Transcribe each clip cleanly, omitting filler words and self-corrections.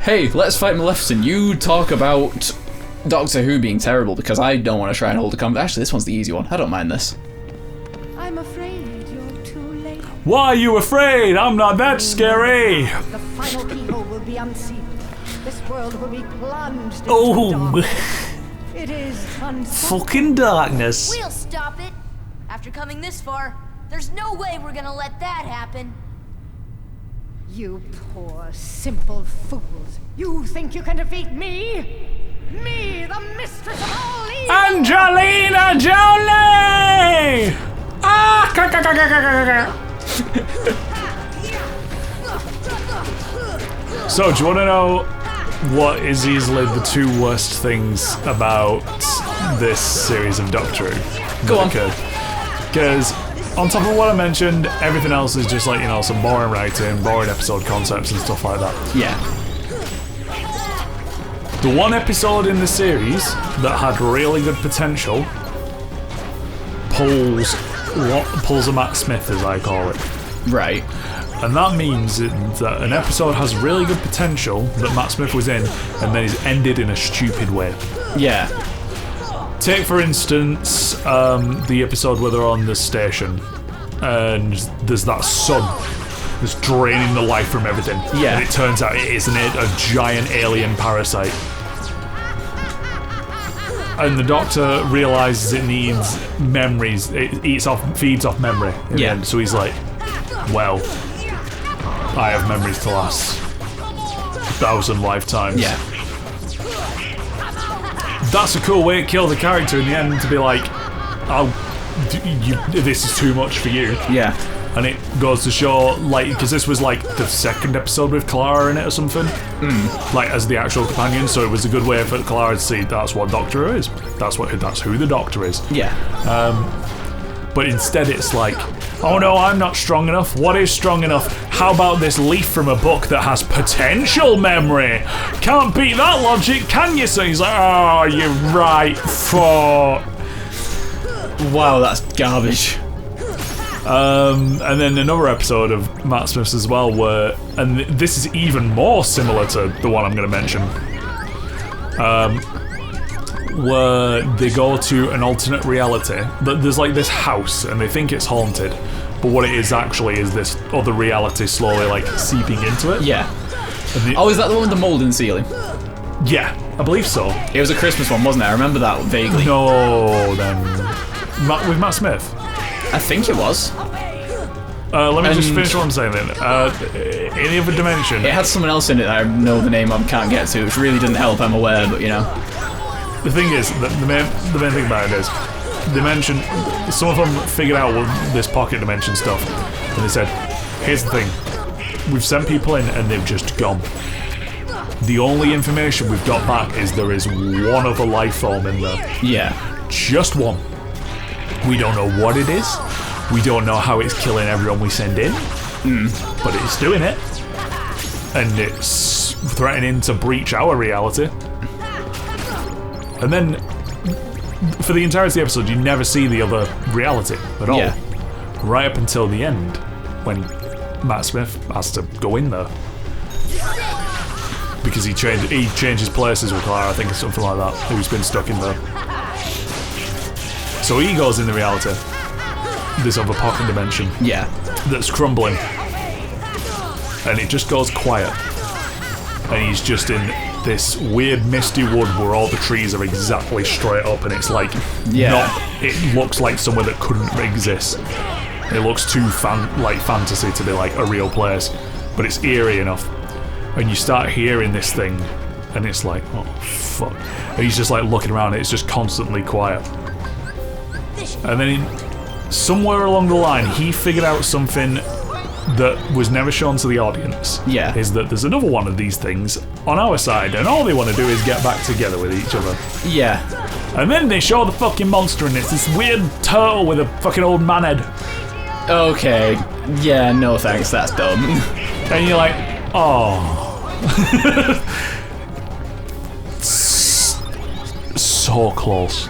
hey, let's fight Maleficent. You talk about Doctor Who being terrible because I don't want to try and hold a conversation. Actually, this one's the easy one. I don't mind this. I'm afraid you're too late. Why are you afraid? I'm not that scary. The final keyhole will be unsealed. This world will be plunged into darkness. It is Fucking darkness. We'll stop it. After coming this far, there's no way we're gonna let that happen. You poor, simple fools. You think you can defeat me? Me, the mistress of all evil! Angelina Jolie! Ah! So, do you want to know what is easily the two worst things about this series of Doctor Who? Go on. Because on top of what I mentioned, everything else is just like, some boring writing, boring episode concepts and stuff like that. Yeah. The one episode in the series that had really good potential pulls a Matt Smith, as I call it. Right. And that means that an episode has really good potential that Matt Smith was in, and then is ended in a stupid way. Yeah. Take, for instance, the episode where they're on the station, and there's that sun that's draining the life from everything. Yeah. And it turns out it isn't it, a giant alien parasite. And the Doctor realises it needs memories. It feeds off memory. Yeah. So he's like, well, I have memories to last 1,000 lifetimes. Yeah. That's a cool way to kill the character in the end, to be like, this is too much for you. Yeah. And it goes to show, like, because this was like the second episode with Clara in it or something, like as the actual companion. So it was a good way for Clara to see that's what Doctor Who is. That's who the Doctor is. Yeah. But instead, it's like, oh no, I'm not strong enough. What is strong enough? How about this leaf from a book that has potential memory? Can't beat that logic, can you? So he's like, oh, you're right. For. Wow, that's garbage. And then another episode of Matt Smith's as well, and this is even more similar to the one I'm going to mention, where they go to an alternate reality. There's like this house, and they think it's haunted, but what it is actually is this other reality slowly like seeping into it. Yeah. Oh, is that the one with the mold in the ceiling? Yeah, I believe so. It was a Christmas one, wasn't it? I remember that vaguely. No, then with Matt Smith. I think it was. Let me just finish what I'm saying then. Any other dimension? It had someone else in it that I know the name of, can't get to, which really didn't help, I'm aware, but The thing is, the main thing about it is, they mentioned, some of them figured out this pocket dimension stuff, and they said, here's the thing, we've sent people in and they've just gone. The only information we've got back is there is one other life form in there. yeah. Just one. We don't know what it is. We don't know how it's killing everyone we send in. But it's doing it. And it's threatening to breach our reality. And then, for the entirety of the episode, you never see the other reality at all. Yeah. Right up until the end, when Matt Smith has to go in there. Because he changes places with Clara, I think, or something like that, who's been stuck in there. So he goes in the reality, this other pocket dimension, that's crumbling, and it just goes quiet, and he's just in this weird misty wood where all the trees are exactly straight up, and it's like, it looks like somewhere that couldn't exist. It looks too like fantasy to be like a real place, but it's eerie enough, and you start hearing this thing, and it's like, oh fuck, and he's just like looking around, and it's just constantly quiet. And then somewhere along the line, he figured out something that was never shown to the audience. Yeah. Is that there's another one of these things on our side, and all they want to do is get back together with each other. Yeah. And then they show the fucking monster, and it's this weird turtle with a fucking old man head. Okay. Yeah, no thanks, that's dumb. And you're like, oh. So close.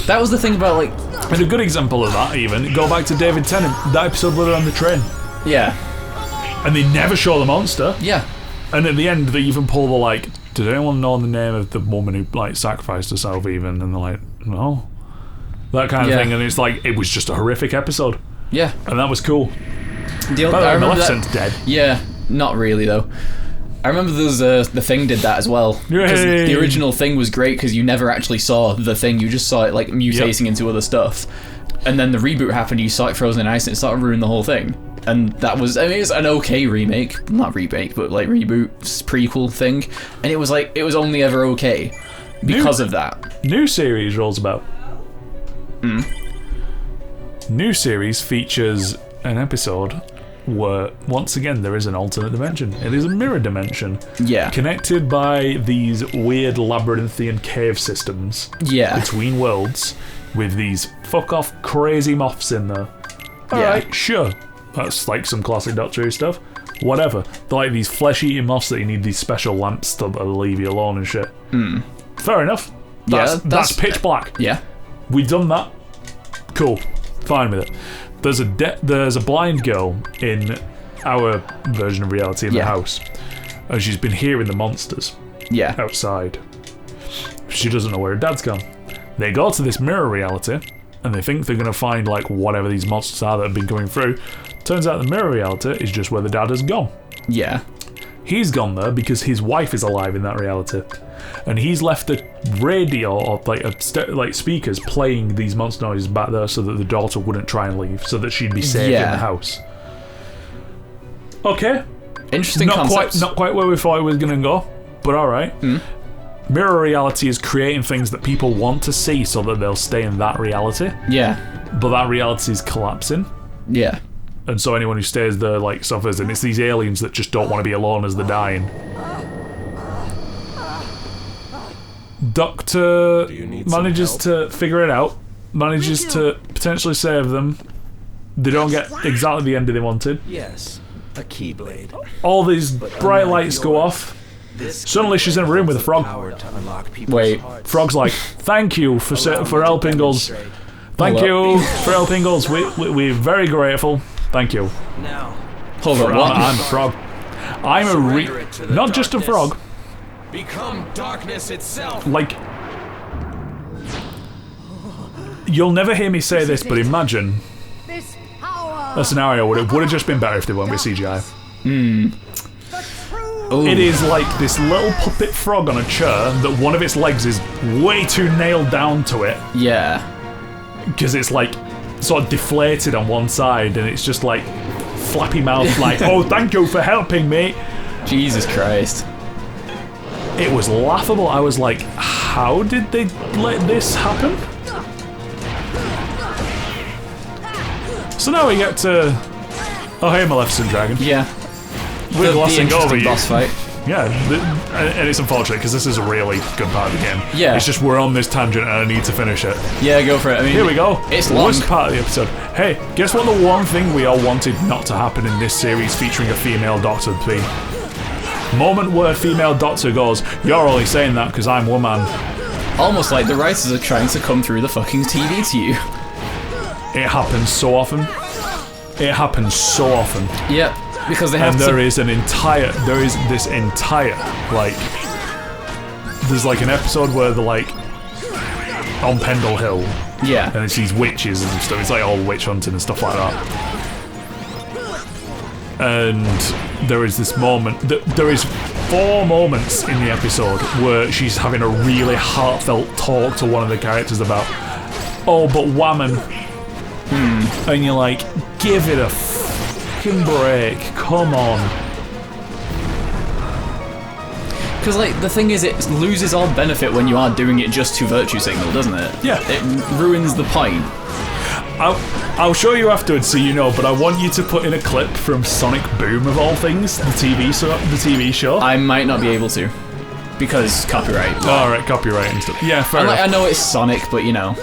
That was the thing about, like... And a good example of that, even, go back to David Tennant, that episode where they're on the train. Yeah. And they never show the monster. Yeah. And at the end, they even pull the like, did anyone know the name of the woman who like sacrificed herself even? And they're like, no. That kind of thing. And it's like, it was just a horrific episode. Yeah. And that was cool. By the way, Maleficent's dead. Yeah, not really though. I remember the Thing did that as well. Because the original Thing was great because you never actually saw the Thing. You just saw it like mutating into other stuff. And then the reboot happened, you saw it frozen in ice and it started ruining the whole thing. And that was, I mean, it's an okay remake. Not remake, but like reboot, prequel thing. And it was like, it was only ever okay because of that. New series rolls about. New series features an episode where, once again, there is an alternate dimension. It is a mirror dimension. Yeah. Connected by these weird labyrinthian cave systems. Yeah. Between worlds with these fuck-off crazy moths in there. Alright, sure. That's like some classic Doctor Who stuff. Whatever. They're like these flesh-eating moths that you need these special lamps to leave you alone and shit. Fair enough. That's pitch black. Yeah. We've done that. Cool. Fine with it. There's a blind girl in our version of reality in the house. And she's been hearing the monsters. Yeah. Outside. She doesn't know where her dad's gone. They go to this mirror reality and they think they're going to find like whatever these monsters are that have been going through. Turns out the mirror reality is just where the dad has gone. Yeah. He's gone there because his wife is alive in that reality. And he's left a radio or like speakers playing these monster noises back there so that the daughter wouldn't try and leave, so that she'd be safe in the house. Okay. Interesting concept. Not quite where we thought it was going to go, but alright. Mirror reality is creating things that people want to see so that they'll stay in that reality. Yeah. But that reality is collapsing. Yeah. And so anyone who stays there like suffers, and it's these aliens that just don't want to be alone as they're dying. Doctor manages to figure it out, manages to potentially save them. They don't get exactly the ending they wanted. Yes, a keyblade. All these bright lights go off. Suddenly she's in a room with a frog. Wait, Frog's like, thank you for helping us. Thank you for helping us. We're very grateful. Thank you. Now, hold on, what? I'm a frog. I'm not just a frog. Become darkness itself. Like, you'll never hear me say this, but imagine a scenario where it would have just been better if they went with CGI. It is like this little puppet frog on a chair that one of its legs is way too nailed down to it. Yeah. Because it's like sort of deflated on one side and it's just like flappy mouth like, oh, thank you for helping me. Jesus Christ. It was laughable. I was like, how did they let this happen? So now we get to... Oh, hey, Maleficent Dragon. Yeah. We're glossing over you. boss fight. Yeah, and it's unfortunate because this is a really good part of the game. Yeah. It's just we're on this tangent and I need to finish it. Yeah, go for it. I mean, here we go. It's long. Worst part of the episode. Hey, guess what the one thing we all wanted not to happen in this series featuring a female doctor would be? Moment where a female doctor goes, you're only saying that because I'm woman. Almost like the writers are trying to come through the fucking TV to you. It happens so often. It happens so often. Yeah, because they have and there is this entire, like, there's like an episode where they're like on Pendle Hill. Yeah. And it's these witches and stuff. It's like all witch hunting and stuff like that. And there is this moment, there is 4 moments in the episode where she's having a really heartfelt talk to one of the characters about, oh, but woman. And you're like, give it a fucking break, come on. Because, like, the thing is, it loses all benefit when you are doing it just to virtue signal, doesn't it? Yeah. It ruins the point. I'll show you afterwards so you know, but I want you to put in a clip from Sonic Boom of all things, the TV show. I might not be able to. Because copyright. Alright, copyright and stuff. Yeah, fair enough. Like, I know it's Sonic, but you know,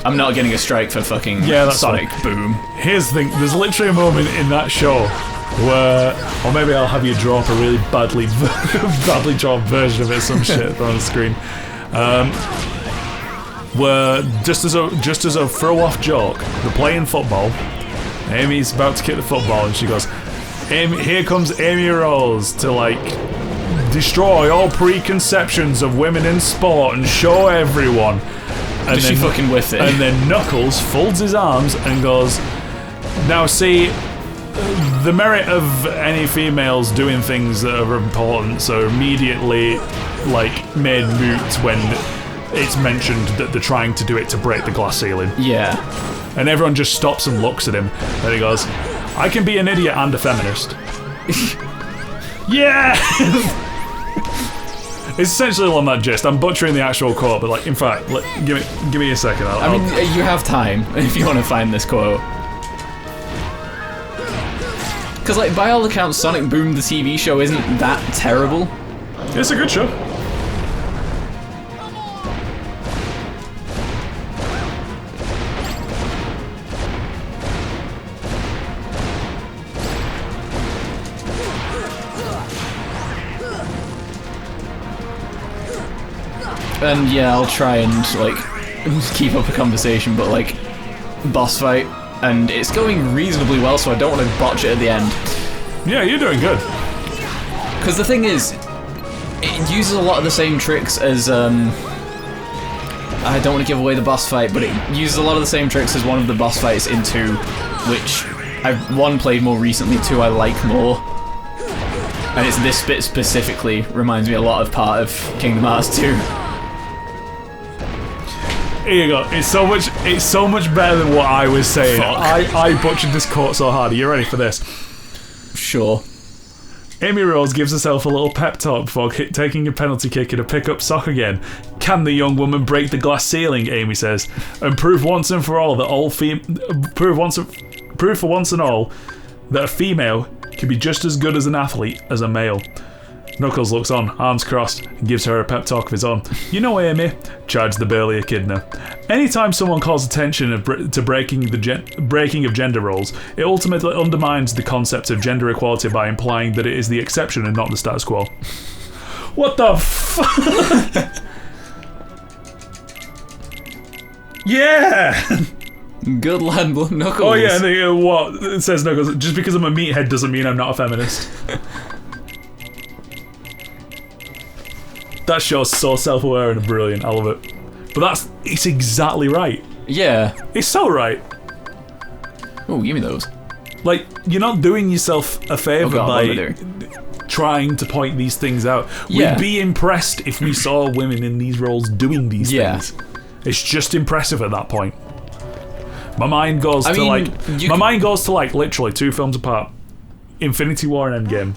I'm not getting a strike for fucking Sonic Boom. Here's the thing, there's literally a moment in that show where, or maybe I'll have you draw up a really badly drawn version of it, some shit on the screen. Where just as a throw-off joke, they're playing football. Amy's about to kick the football, and she goes, Here comes Amy Rose to like destroy all preconceptions of women in sport and show everyone. And Does she fucking whiff it? And then Knuckles folds his arms and goes, "Now see, the merit of any females doing things that are important are immediately like made moot when it's mentioned that they're trying to do it to break the glass ceiling." Yeah. And everyone just stops and looks at him. And he goes, "I can be an idiot and a feminist." Yeah! It's essentially on that gist. I'm butchering the actual quote, but like, in fact, give me a second. I mean, you have time if you want to find this quote. Because, like, by all accounts, Sonic Boom, the TV show, isn't that terrible. It's a good show. And yeah, I'll try and, like, keep up a conversation, but, like, boss fight, and it's going reasonably well, so I don't want to botch it at the end. Yeah, you're doing good. Because the thing is, it uses a lot of the same tricks as, I don't want to give away the boss fight, but it uses a lot of the same tricks as one of the boss fights in 2, which I've, 1, played more recently, 2, I like more. And it's this bit specifically reminds me a lot of part of Kingdom Hearts 2. Here you go. It's so much better than what I was saying. Fuck. I butchered this quote so hard. Are you ready for this? Sure. Amy Rose gives herself a little pep talk before taking a penalty kick in a pickup sock again. Can the young woman break the glass ceiling? Amy says, and prove once and for all that prove for once and all that a female can be just as good as an athlete as a male. Knuckles looks on, arms crossed, and gives her a pep talk of his own. You know, Amy, charged the burly echidna. Anytime someone calls attention to breaking of gender roles, it ultimately undermines the concept of gender equality by implying that it is the exception and not the status quo. What the fuck? Yeah! Good lad, Knuckles. Oh yeah, what? It says Knuckles, just because I'm a meathead doesn't mean I'm not a feminist. That show's so self-aware and brilliant. I love it. But it's exactly right. Yeah. It's so right. Oh, give me those. Like, you're not doing yourself a favour by trying to point these things out. Yeah. We'd be impressed if we saw women in these roles doing these things. It's just impressive at that point. My mind goes my mind goes to like literally 2 films apart. Infinity War and Endgame.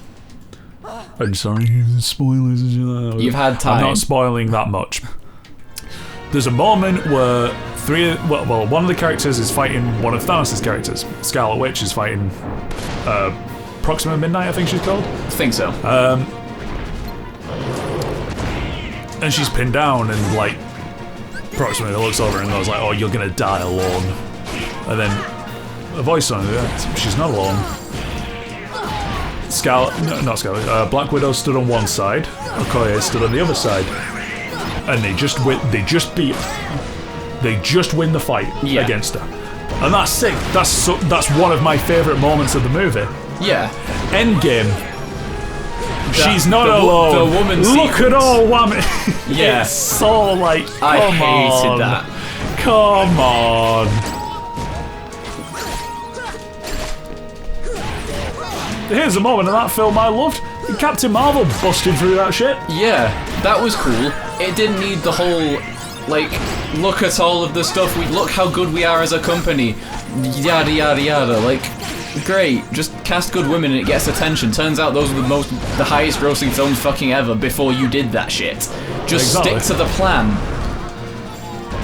I'm sorry, spoilers. You've had time. I'm not spoiling that much. There's a moment where one of the characters is fighting one of Thanos' characters. Scarlet Witch is fighting Proxima Midnight, I think she's called. I think so. And she's pinned down, and like Proxima looks over and goes like, "Oh, you're gonna die alone." And then a voice on her, she's not alone. Black Widow stood on one side, Okoye stood on the other side, and they just win the fight against her, and that's sick. That's one of my favourite moments of the movie. Yeah. Endgame. She's not alone. The woman. Look at all women. Yeah. It's so like. I hated that. Come on. Here's a moment in that film I loved. Captain Marvel busting through that shit. Yeah, that was cool. It didn't need the whole, like, look at all of the stuff look how good we are as a company. Yada yada yada. Like, great. Just cast good women and it gets attention. Turns out those are the highest grossing films fucking ever before you did that shit. Just stick to the plan.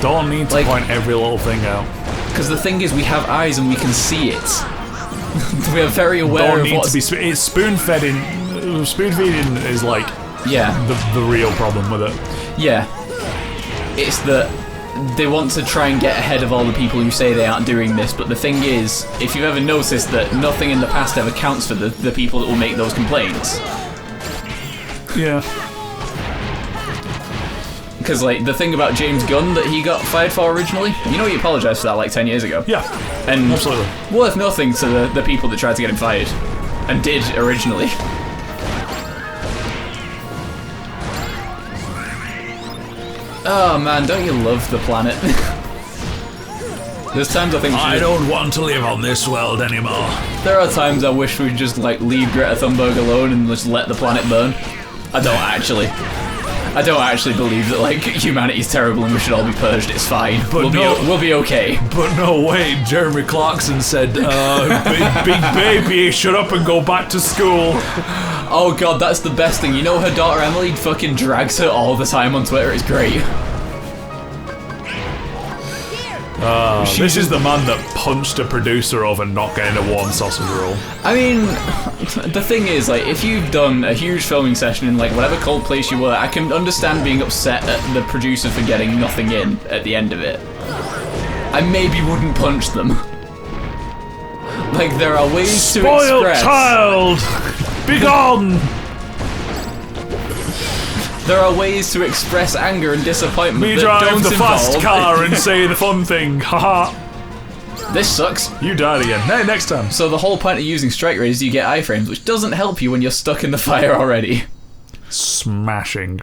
Don't need to point every little thing out. Because the thing is, we have eyes and we can see it. We are very aware of what's... It's spoon-feeding. Spoon-feeding is like the real problem with it. Yeah. It's that they want to try and get ahead of all the people who say they aren't doing this, but the thing is, if you've ever noticed that nothing in the past ever counts for the people that will make those complaints. Yeah. Because, like, the thing about James Gunn that he got fired for originally, you know he apologised for that like 10 years ago. Yeah, and absolutely. Worth nothing to the people that tried to get him fired. And did originally. Oh man, don't you love the planet? There's times I think I don't want to live on this world anymore. There are times I wish we'd just like leave Greta Thunberg alone and just let the planet burn. I don't actually believe that like humanity's terrible and we should all be purged. It's fine. But we'll be okay. But no way, Jeremy Clarkson said, big baby, shut up and go back to school. Oh god, that's the best thing. You know her daughter Emily fucking drags her all the time on Twitter. It's great. This is the man that punched a producer over not getting a warm sausage roll. I mean, the thing is, like, if you've done a huge filming session in, like, whatever cold place you were, I can understand being upset at the producer for getting nothing in at the end of it. I maybe wouldn't punch them. Like, there are ways to express... Spoiled child! Begone! There are ways to express anger and disappointment Me that drive don't the fast involve... car and say the fun thing, haha. This sucks. You died again. No, next time. So the whole point of using strike rate is you get iframes, which doesn't help you when you're stuck in the fire already. Smashing.